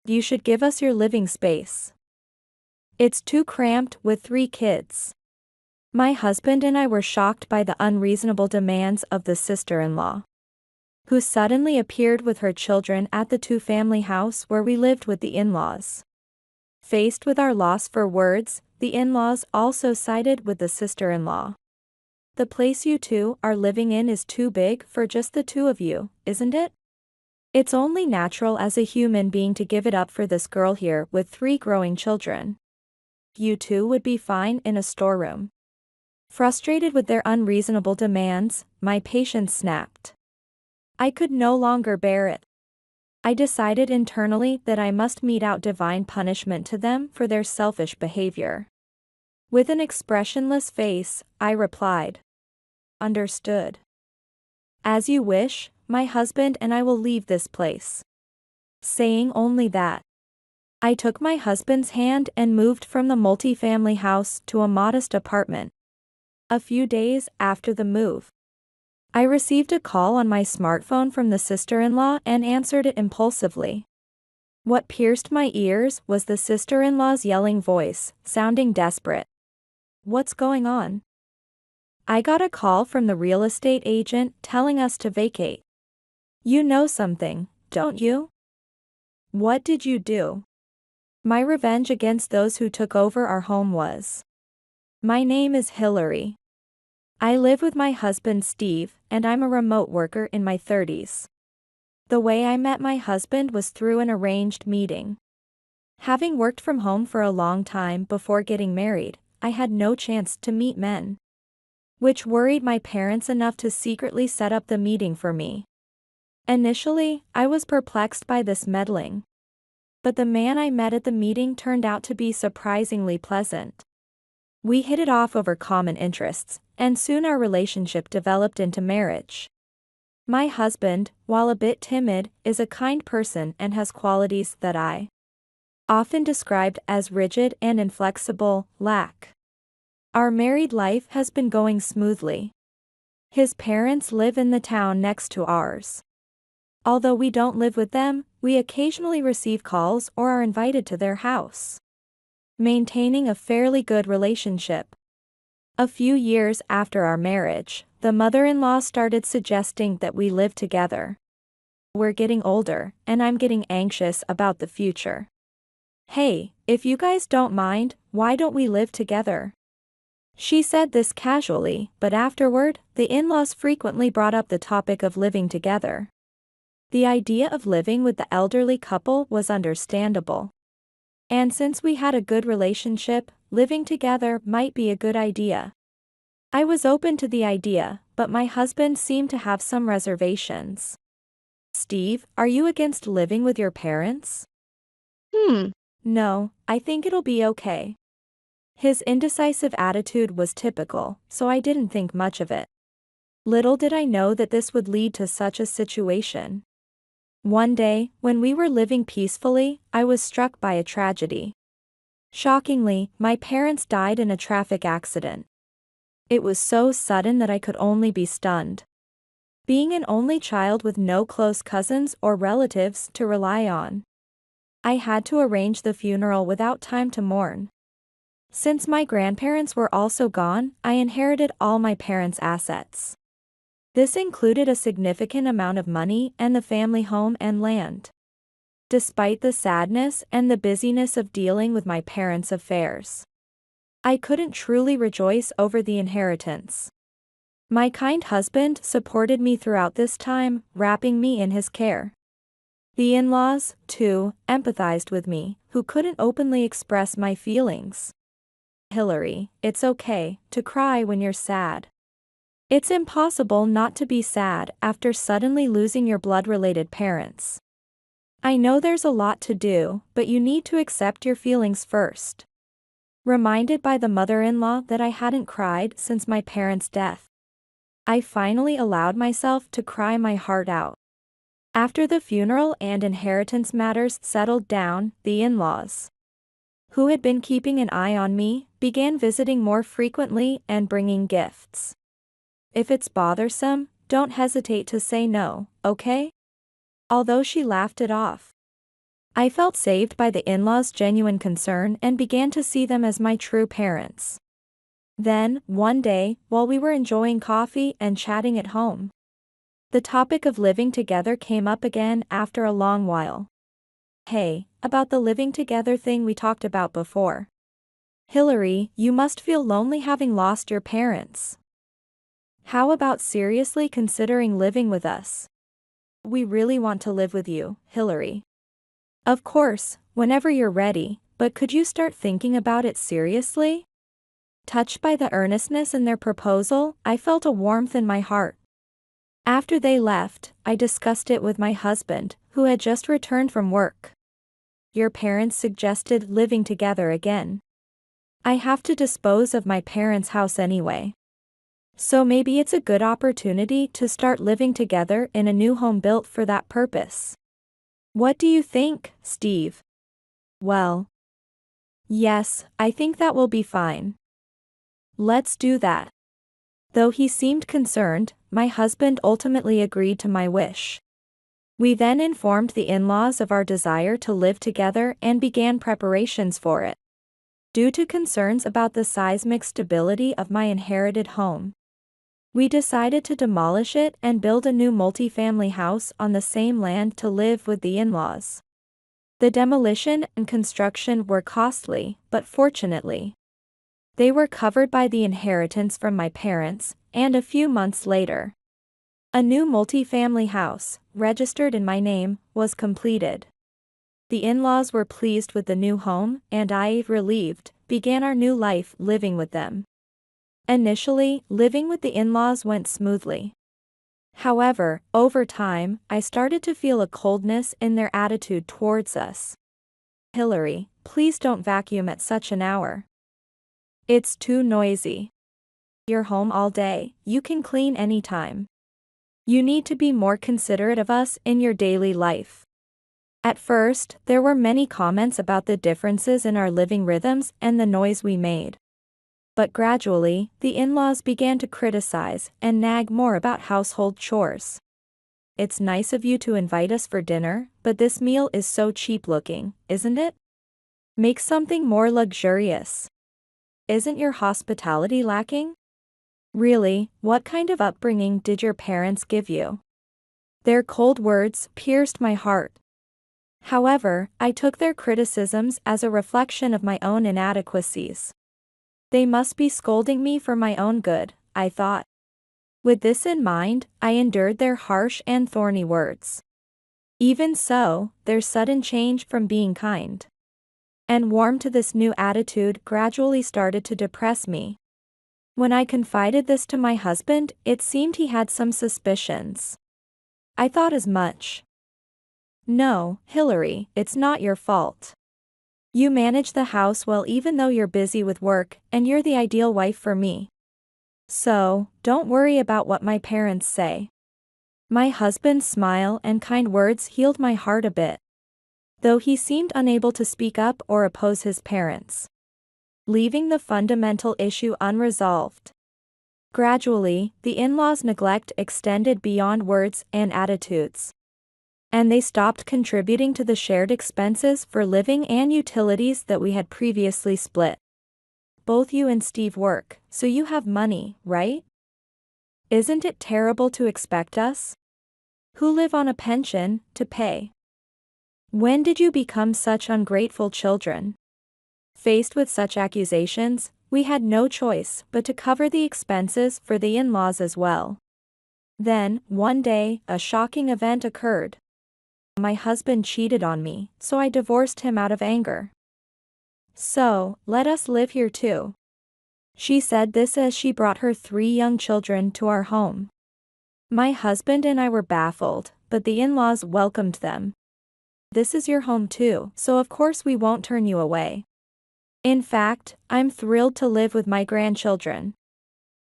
You should give us your living space. It's too cramped with 3 kids. My husband and I were shocked by the unreasonable demands of the sister-in-law, who suddenly appeared with her children at the two-family house where we lived with the in-laws. Faced with our loss for words, the in-laws also sided with the sister-in-law. The place you two are living in is too big for just the two of you, isn't it? It's only natural as a human being to give it up for this girl here with 3 growing children. You two would be fine in a storeroom. Frustrated with their unreasonable demands, my patience snapped. I could no longer bear it. I decided internally that I must mete out divine punishment to them for their selfish behavior. With an expressionless face, I replied, "Understood. As you wish, my husband and I will leave this place." Saying only that, I took my husband's hand and moved from the multi-family house to a modest apartment. A few days after the move, I received a call on my smartphone from the sister-in-law and answered it impulsively. What pierced my ears was the sister-in-law's yelling voice, sounding desperate. "What's going on?" "I got a call from the real estate agent telling us to vacate." "You know something, don't you?" "What did you do?" My revenge against those who took over our home was. My name is Hillary. I live with my husband Steve, and I'm a remote worker in my 30s. The way I met my husband was through an arranged meeting. Having worked from home for a long time before getting married, I had no chance to meet men, which worried my parents enough to secretly set up the meeting for me. Initially, I was perplexed by this meddling, but the man I met at the meeting turned out to be surprisingly pleasant. We hit it off over common interests, and soon our relationship developed into marriage. My husband, while a bit timid, is a kind person and has qualities that I often described as rigid and inflexible, lack. Our married life has been going smoothly. His parents live in the town next to ours. Although we don't live with them, we occasionally receive calls or are invited to their house, maintaining a fairly good relationship. A few years after our marriage, the mother-in-law started suggesting that we live together. We're getting older, and I'm getting anxious about the future. "Hey, if you guys don't mind, why don't we live together?" She said this casually, but afterward, the in-laws frequently brought up the topic of living together. The idea of living with the elderly couple was understandable. And since we had a good relationship, living together might be a good idea. I was open to the idea, but my husband seemed to have some reservations. "Steve, are you against living with your parents?" "No, I think it'll be okay." His indecisive attitude was typical, so I didn't think much of it. Little did I know that this would lead to such a situation. One day, when we were living peacefully, I was struck by a tragedy. Shockingly, my parents died in a traffic accident. It was so sudden that I could only be stunned. Being an only child with no close cousins or relatives to rely on, I had to arrange the funeral without time to mourn. Since my grandparents were also gone, I inherited all my parents' assets. This included a significant amount of money and the family home and land. Despite the sadness and the busyness of dealing with my parents' affairs, I couldn't truly rejoice over the inheritance. My kind husband supported me throughout this time, wrapping me in his care. The in-laws, too, empathized with me, who couldn't openly express my feelings. "Hillary, it's okay to cry when you're sad. It's impossible not to be sad after suddenly losing your blood-related parents. I know there's a lot to do, but you need to accept your feelings first." Reminded by the mother-in-law that I hadn't cried since my parents' death, I finally allowed myself to cry my heart out. After the funeral and inheritance matters settled down, the in-laws, who had been keeping an eye on me, began visiting more frequently and bringing gifts. "If it's bothersome, don't hesitate to say no, okay?" Although she laughed it off, I felt saved by the in-laws' genuine concern and began to see them as my true parents. Then, one day, while we were enjoying coffee and chatting at home, the topic of living together came up again after a long while. Hey, about the living together thing we talked about before. Hillary, you must feel lonely having lost your parents. How about seriously considering living with us? We really want to live with you, Hillary. Of course, whenever you're ready, but could you start thinking about it seriously? Touched by the earnestness in their proposal, I felt a warmth in my heart. After they left, I discussed it with my husband, who had just returned from work. Your parents suggested living together again. I have to dispose of my parents' house anyway. So maybe it's a good opportunity to start living together in a new home built for that purpose. What do you think, Steve? Well, yes, I think that will be fine. Let's do that. Though he seemed concerned, my husband ultimately agreed to my wish. We then informed the in-laws of our desire to live together and began preparations for it. Due to concerns about the seismic stability of my inherited home, we decided to demolish it and build a new multi-family house on the same land to live with the in-laws. The demolition and construction were costly, but fortunately, they were covered by the inheritance from my parents, and a few months later, a new multi-family house, registered in my name, was completed. The in-laws were pleased with the new home, and I, relieved, began our new life living with them. Initially, living with the in-laws went smoothly. However, over time, I started to feel a coldness in their attitude towards us. Hillary, please don't vacuum at such an hour. It's too noisy. You're home all day, you can clean anytime. You need to be more considerate of us in your daily life. At first, there were many comments about the differences in our living rhythms and the noise we made. But gradually, the in-laws began to criticize and nag more about household chores. It's nice of you to invite us for dinner, but this meal is so cheap looking, isn't it? Make something more luxurious. Isn't your hospitality lacking? Really, what kind of upbringing did your parents give you? Their cold words pierced my heart. However, I took their criticisms as a reflection of my own inadequacies. They must be scolding me for my own good, I thought. With this in mind, I endured their harsh and thorny words. Even so, their sudden change from being kind and warm to this new attitude gradually started to depress me. When I confided this to my husband, it seemed he had some suspicions. I thought as much. No, Hillary, it's not your fault. You manage the house well even though you're busy with work, and you're the ideal wife for me. So, don't worry about what my parents say. My husband's smile and kind words healed my heart a bit, though he seemed unable to speak up or oppose his parents, leaving the fundamental issue unresolved. Gradually, the in-laws' neglect extended beyond words and attitudes, and they stopped contributing to the shared expenses for living and utilities that we had previously split. Both you and Steve work, so you have money, right? Isn't it terrible to expect us, who live on a pension, to pay? When did you become such ungrateful children? Faced with such accusations, we had no choice but to cover the expenses for the in-laws as well. Then, one day, a shocking event occurred. My husband cheated on me, so I divorced him out of anger. So, let us live here too. She said this as she brought her 3 young children to our home. My husband and I were baffled, but the in-laws welcomed them. This is your home too, so of course we won't turn you away. In fact, I'm thrilled to live with my grandchildren.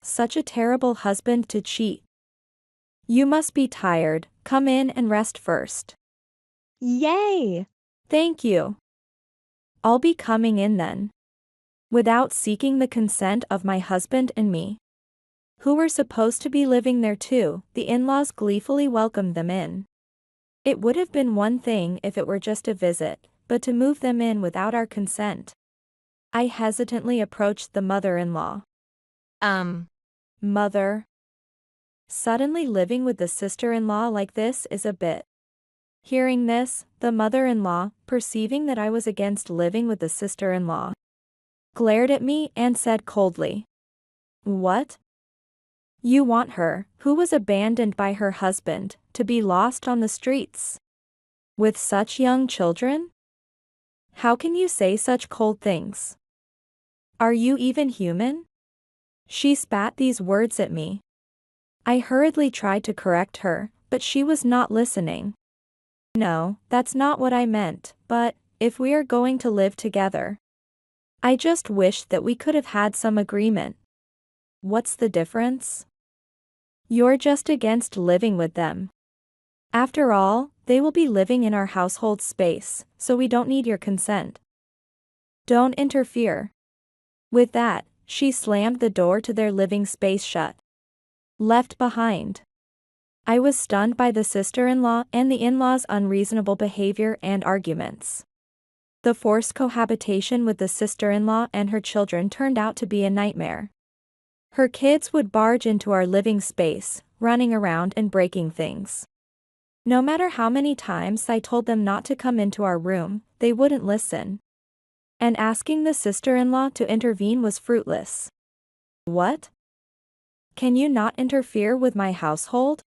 Such a terrible husband to cheat. You must be tired, come in and rest first. Yay! Thank you. I'll be coming in then. Without seeking the consent of my husband and me, who were supposed to be living there too, the in-laws gleefully welcomed them in. It would have been one thing if it were just a visit, but to move them in without our consent. I hesitantly approached the mother-in-law. Mother. Suddenly living with the sister-in-law like this is a bit. Hearing this, the mother-in-law, perceiving that I was against living with the sister-in-law, glared at me and said coldly, "What? You want her, who was abandoned by her husband, to be lost on the streets? With such young children? How can you say such cold things? Are you even human?" She spat these words at me. I hurriedly tried to correct her, but she was not listening. "No, that's not what I meant, but, if we are going to live together, I just wish that we could have had some agreement." "What's the difference? You're just against living with them. After all, they will be living in our household space, so we don't need your consent. Don't interfere." With that, she slammed the door to their living space shut. Left behind. I was stunned by the sister-in-law and the in-laws' unreasonable behavior and arguments. The forced cohabitation with the sister-in-law and her children turned out to be a nightmare. Her kids would barge into our living space, running around and breaking things. No matter how many times I told them not to come into our room, they wouldn't listen. And asking the sister-in-law to intervene was fruitless. "What? Can you not interfere with my household?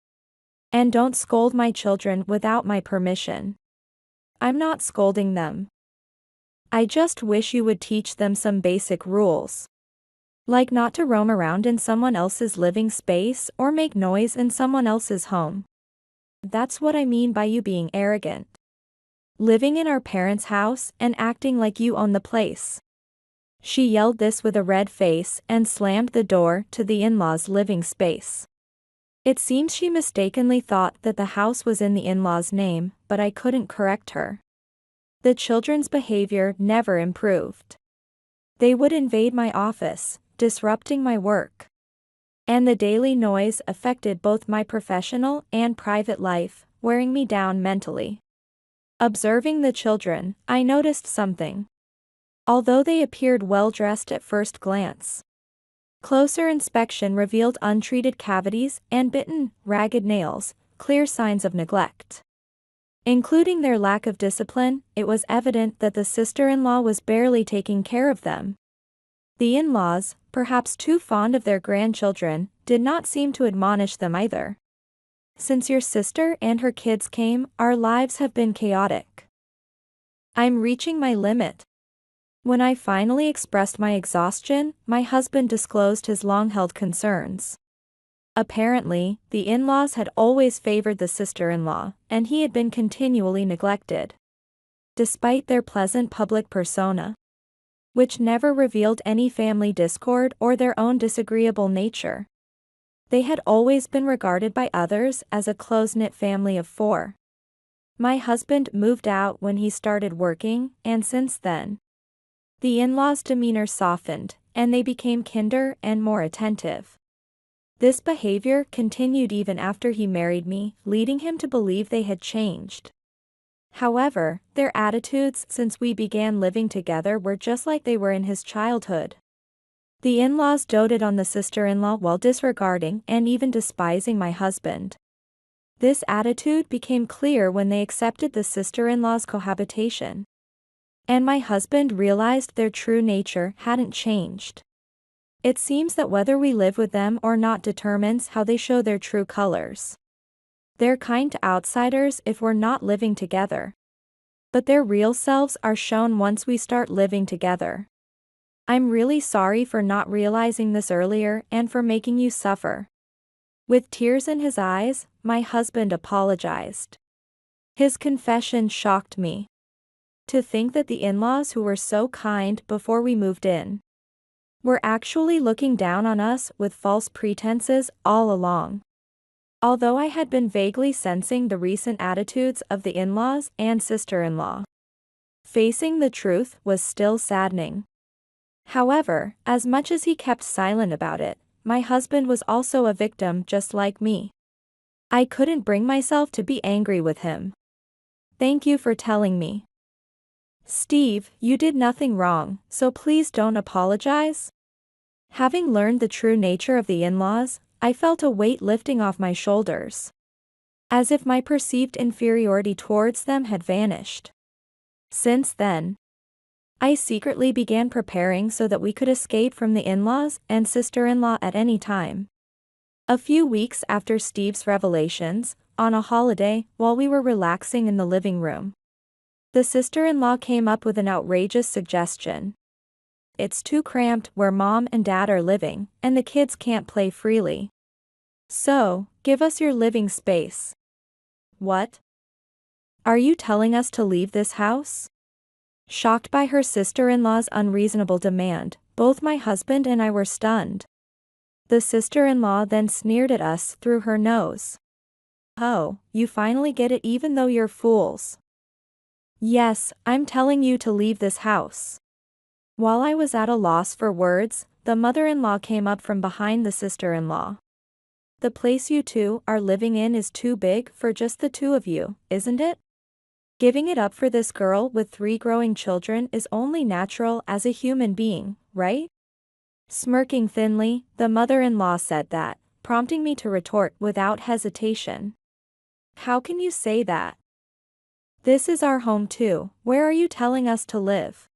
And don't scold my children without my permission." "I'm not scolding them. I just wish you would teach them some basic rules. Like not to roam around in someone else's living space or make noise in someone else's home. That's what I mean by you being arrogant. Living in our parents' house and acting like you own the place." She yelled this with a red face and slammed the door to the in-laws' living space. It seems she mistakenly thought that the house was in the in-laws' name, but I couldn't correct her. The children's behavior never improved. They would invade my office, disrupting my work. And the daily noise affected both my professional and private life, wearing me down mentally. Observing the children, I noticed something. Although they appeared well-dressed at first glance, closer inspection revealed untreated cavities and bitten, ragged nails, clear signs of neglect. Including their lack of discipline, it was evident that the sister-in-law was barely taking care of them. The in-laws, perhaps too fond of their grandchildren, did not seem to admonish them either. "Since your sister and her kids came, our lives have been chaotic. I'm reaching my limit." When I finally expressed my exhaustion, my husband disclosed his long-held concerns. Apparently, the in-laws had always favored the sister-in-law, and he had been continually neglected. Despite their pleasant public persona, which never revealed any family discord or their own disagreeable nature, they had always been regarded by others as a close-knit family of four. My husband moved out when he started working, and since then, the in-laws' demeanor softened, and they became kinder and more attentive. This behavior continued even after he married me, leading him to believe they had changed. However, their attitudes since we began living together were just like they were in his childhood. The in-laws doted on the sister-in-law while disregarding and even despising my husband. This attitude became clear when they accepted the sister-in-law's cohabitation. And my husband realized their true nature hadn't changed. It seems that whether we live with them or not determines how they show their true colors. They're kind to outsiders if we're not living together. But their real selves are shown once we start living together. I'm really sorry for not realizing this earlier and for making you suffer. With tears in his eyes, my husband apologized. His confession shocked me. To think that the in-laws who were so kind before we moved in were actually looking down on us with false pretenses all along. Although I had been vaguely sensing the recent attitudes of the in-laws and sister-in-law, facing the truth was still saddening. However, as much as he kept silent about it, my husband was also a victim just like me. I couldn't bring myself to be angry with him. Thank you for telling me. Steve, you did nothing wrong, so please don't apologize. Having learned the true nature of the in-laws, I felt a weight lifting off my shoulders. As if my perceived inferiority towards them had vanished. Since then, I secretly began preparing so that we could escape from the in-laws and sister-in-law at any time. A few weeks after Steve's revelations, on a holiday, while we were relaxing in the living room, the sister-in-law came up with an outrageous suggestion. It's too cramped where mom and dad are living, and the kids can't play freely. So, give us your living space. What? Are you telling us to leave this house? Shocked by her sister-in-law's unreasonable demand, both my husband and I were stunned. The sister-in-law then sneered at us through her nose. Oh, you finally get it even though you're fools. Yes, I'm telling you to leave this house. While I was at a loss for words, the mother-in-law came up from behind the sister-in-law. The place you two are living in is too big for just the two of you, isn't it? Giving it up for this girl with 3 growing children is only natural as a human being, right? Smirking thinly, the mother-in-law said that, prompting me to retort without hesitation. How can you say that? This is our home too. Where are you telling us to live?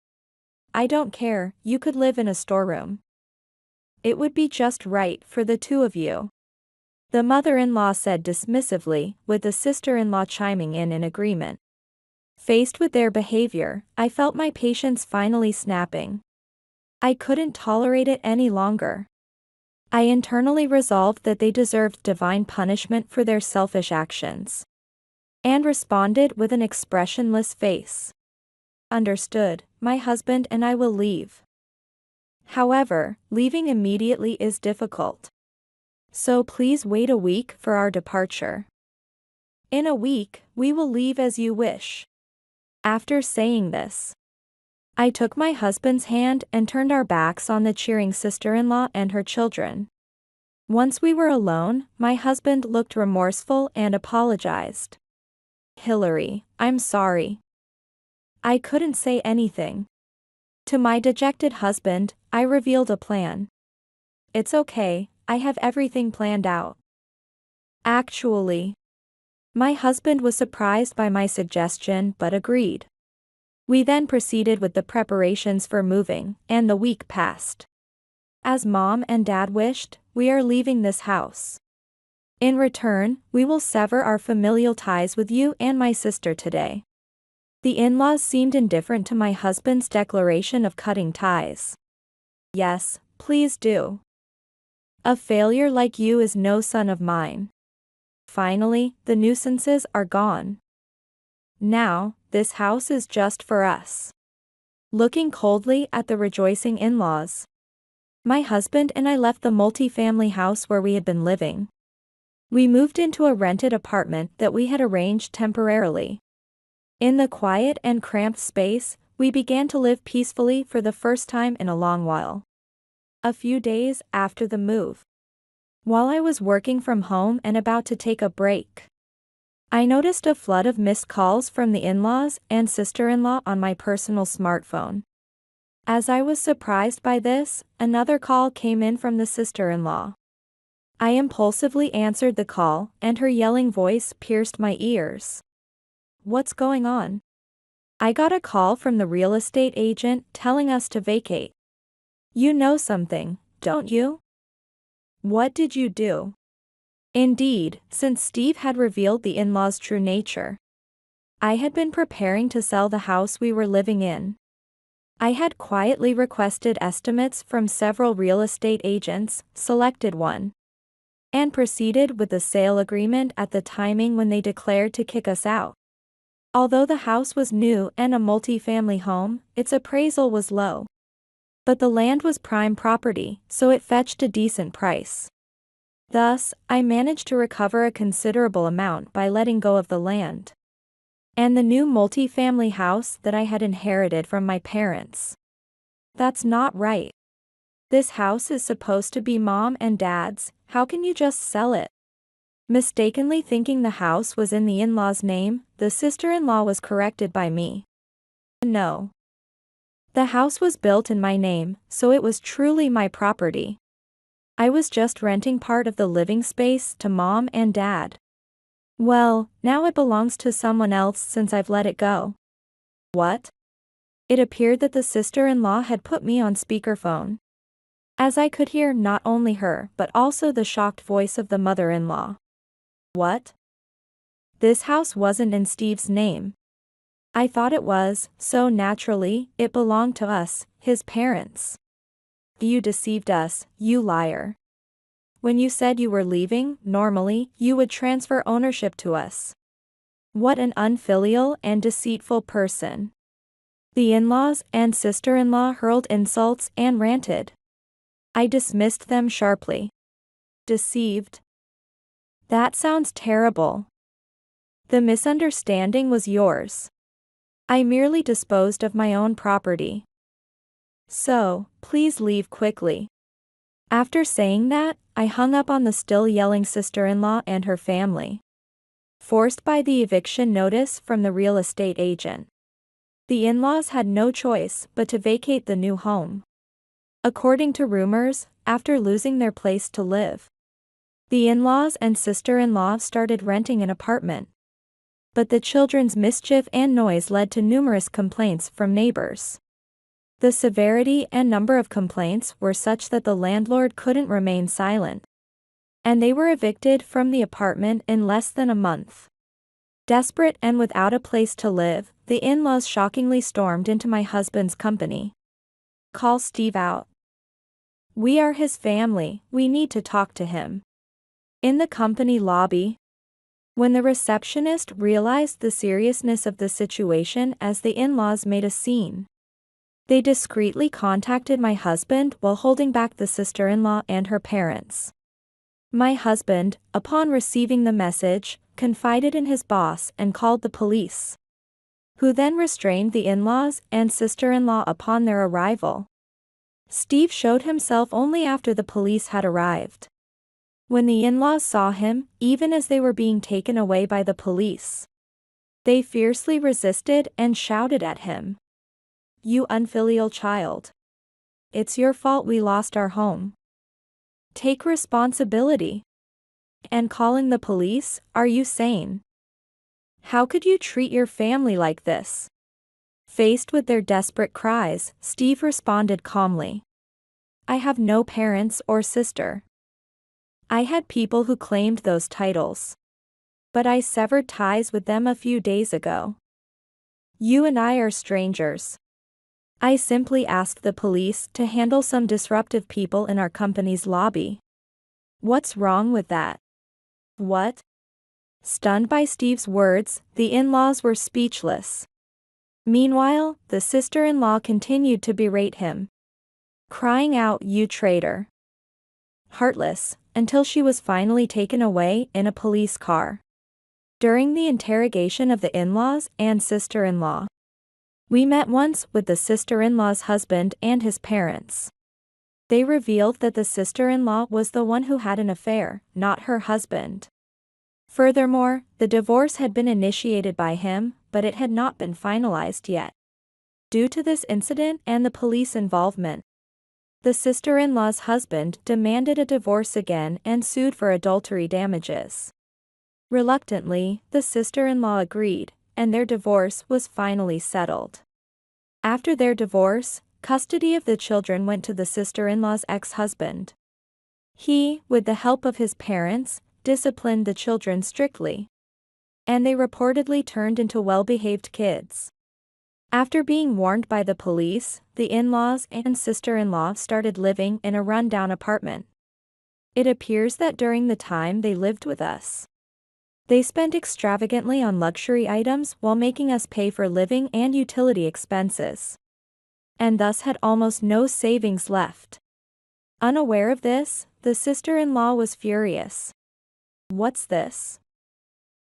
I don't care, you could live in a storeroom. It would be just right for the two of you. The mother-in-law said dismissively, with the sister-in-law chiming in agreement. Faced with their behavior, I felt my patience finally snapping. I couldn't tolerate it any longer. I internally resolved that they deserved divine punishment for their selfish actions. And responded with an expressionless face. Understood, my husband and I will leave. However, leaving immediately is difficult. So please wait a week for our departure. In a week, we will leave as you wish. After saying this, I took my husband's hand and turned our backs on the cheering sister-in-law and her children. Once we were alone, my husband looked remorseful and apologized. Hillary, I'm sorry. I couldn't say anything. To my dejected husband, I revealed a plan. It's okay, I have everything planned out. Actually, my husband was surprised by my suggestion but agreed. We then proceeded with the preparations for moving, and the week passed. As mom and dad wished, we are leaving this house. In return, we will sever our familial ties with you and my sister today. The in-laws seemed indifferent to my husband's declaration of cutting ties. Yes, please do. A failure like you is no son of mine. Finally, the nuisances are gone. Now, this house is just for us. Looking coldly at the rejoicing in-laws, my husband and I left the multi-family house where we had been living. We moved into a rented apartment that we had arranged temporarily. In the quiet and cramped space, we began to live peacefully for the first time in a long while. A few days after the move, while I was working from home and about to take a break, I noticed a flood of missed calls from the in-laws and sister-in-law on my personal smartphone. As I was surprised by this, another call came in from the sister-in-law. I impulsively answered the call, and her yelling voice pierced my ears. What's going on? I got a call from the real estate agent telling us to vacate. You know something, don't you? What did you do? Indeed, since Steve had revealed the in-laws' true nature, I had been preparing to sell the house we were living in. I had quietly requested estimates from several real estate agents, selected one, and proceeded with the sale agreement at the timing when they declared to kick us out. Although the house was new and a multi-family home, its appraisal was low. But the land was prime property, so it fetched a decent price. Thus, I managed to recover a considerable amount by letting go of the land and the new multi-family house that I had inherited from my parents. That's not right. This house is supposed to be mom and dad's, how can you just sell it? Mistakenly thinking the house was in the in-laws' name, the sister-in-law was corrected by me. No. The house was built in my name, so it was truly my property. I was just renting part of the living space to Mom and Dad. Well, now it belongs to someone else since I've let it go. What? It appeared that the sister-in-law had put me on speakerphone, as I could hear not only her but also the shocked voice of the mother-in-law. What? This house wasn't in Steve's name. I thought it was, so naturally, it belonged to us, his parents. You deceived us, you liar. When you said you were leaving, normally, you would transfer ownership to us. What an unfilial and deceitful person. The in-laws and sister-in-law hurled insults and ranted. I dismissed them sharply. Deceived? That sounds terrible. The misunderstanding was yours. I merely disposed of my own property. So, please leave quickly. After saying that, I hung up on the still yelling sister-in-law and her family. Forced by the eviction notice from the real estate agent, the in-laws had no choice but to vacate the new home. According to rumors, after losing their place to live, the in-laws and sister-in-law started renting an apartment. But the children's mischief and noise led to numerous complaints from neighbors. The severity and number of complaints were such that the landlord couldn't remain silent, and they were evicted from the apartment in less than a month. Desperate and without a place to live, the in-laws shockingly stormed into my husband's company. Call Steve out. We are his family, we need to talk to him. In the company lobby, when the receptionist realized the seriousness of the situation as the in-laws made a scene, they discreetly contacted my husband while holding back the sister-in-law and her parents. My husband, upon receiving the message, confided in his boss and called the police, who then restrained the in-laws and sister-in-law upon their arrival. Steve showed himself only after the police had arrived. When the in-laws saw him, even as they were being taken away by the police, they fiercely resisted and shouted at him. You unfilial child. It's your fault we lost our home. Take responsibility. And calling the police, are you sane? How could you treat your family like this? Faced with their desperate cries, Steve responded calmly. I have no parents or sister. I had people who claimed those titles, but I severed ties with them a few days ago. You and I are strangers. I simply asked the police to handle some disruptive people in our company's lobby. What's wrong with that? What? Stunned by Steve's words, the in-laws were speechless. Meanwhile, the sister-in-law continued to berate him, crying out, you traitor. Heartless, until she was finally taken away in a police car. During the interrogation of the in-laws and sister-in-law, we met once with the sister-in-law's husband and his parents. They revealed that the sister-in-law was the one who had an affair, not her husband. Furthermore, the divorce had been initiated by him, but it had not been finalized yet. Due to this incident and the police involvement, the sister-in-law's husband demanded a divorce again and sued for adultery damages. Reluctantly, the sister-in-law agreed, and their divorce was finally settled. After their divorce, custody of the children went to the sister-in-law's ex-husband. He, with the help of his parents, disciplined the children strictly, and they reportedly turned into well-behaved kids. After being warned by the police, the in-laws and sister-in-law started living in a run-down apartment. It appears that during the time they lived with us, they spent extravagantly on luxury items while making us pay for living and utility expenses, and thus had almost no savings left. Unaware of this, the sister-in-law was furious. What's this?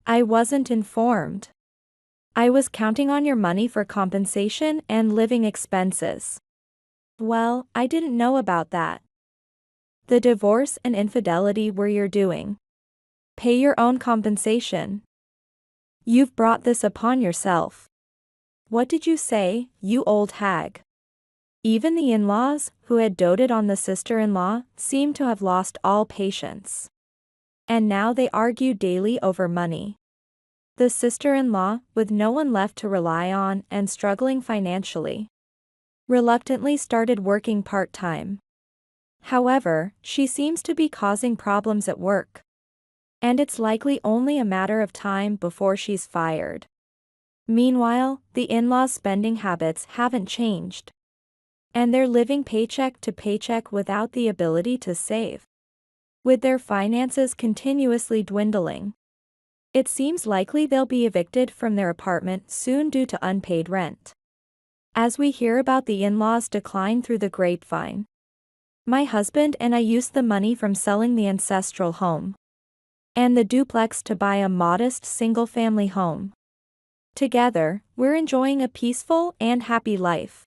I wasn't informed. I was counting on your money for compensation and living expenses. Well, I didn't know about that. The divorce and infidelity were your doing. Pay your own compensation. You've brought this upon yourself. What did you say, you old hag? Even the in-laws, who had doted on the sister-in-law, seemed to have lost all patience. And now they argued daily over money. The sister-in-law, with no one left to rely on and struggling financially, reluctantly started working part-time. However, she seems to be causing problems at work. And it's likely only a matter of time before she's fired. Meanwhile, the in-laws' spending habits haven't changed. And they're living paycheck to paycheck without the ability to save. With their finances continuously dwindling, it seems likely they'll be evicted from their apartment soon due to unpaid rent. As we hear about the in-laws' decline through the grapevine, my husband and I used the money from selling the ancestral home and the duplex to buy a modest single-family home. Together, we're enjoying a peaceful and happy life.